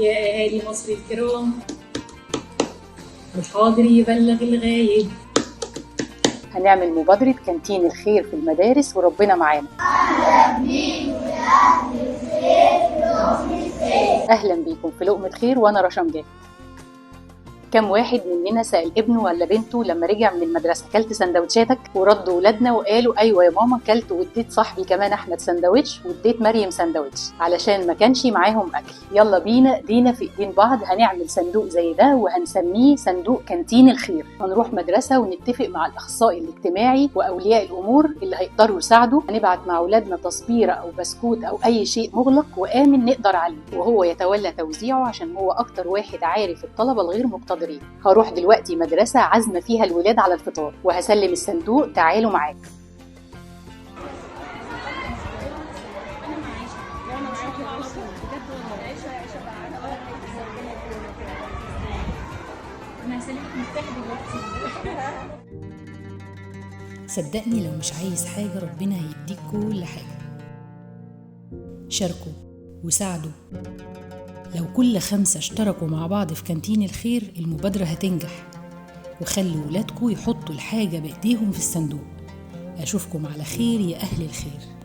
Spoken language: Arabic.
يا أهالي مصر الكرام، الحاضر يبلغ الغايب. هنعمل مبادرة كانتين الخير في المدارس وربنا معانا. أهلا بيكم في لقمة خير وأنا رشا مجاهد. كم واحد مننا سأل ابنه ولا بنته لما رجع من المدرسة كلت سندوتشاتك؟ وردوا ولادنا وقالوا أيوة يا ماما كلت، واديت صاحبي كمان أحمد سندوتش، واديت مريم سندوتش، علشان ما كانش معاهم أكل. يلا بينا ايدينا في ايدين بعض هنعمل صندوق زي ده وهنسميه صندوق كانتين الخير. هنروح مدرسة ونتفق مع الأخصائي الاجتماعي وأولياء الأمور اللي هيقدروا يساعدوا. هنبعت مع أولادنا تصبيرة أو بسكوت أو أي شيء مغلق وآمن نقدر عليه، وهو يتولى توزيعه عشان هو أكتر واحد عارف الطلبة الغير مقتدرين. هروح دلوقتي مدرسة عازمة فيها الولاد على الفطار وهسلم الصندوق. تعالوا معاك. صدقني لو مش عايز حاجة ربنا هيديك كل حاجة. شاركوا وساعدوا. لو كل 5 اشتركوا مع بعض في كانتين الخير المبادرة هتنجح. وخلوا ولادكوا يحطوا الحاجة بإيديهم في الصندوق. أشوفكم على خير يا أهل الخير.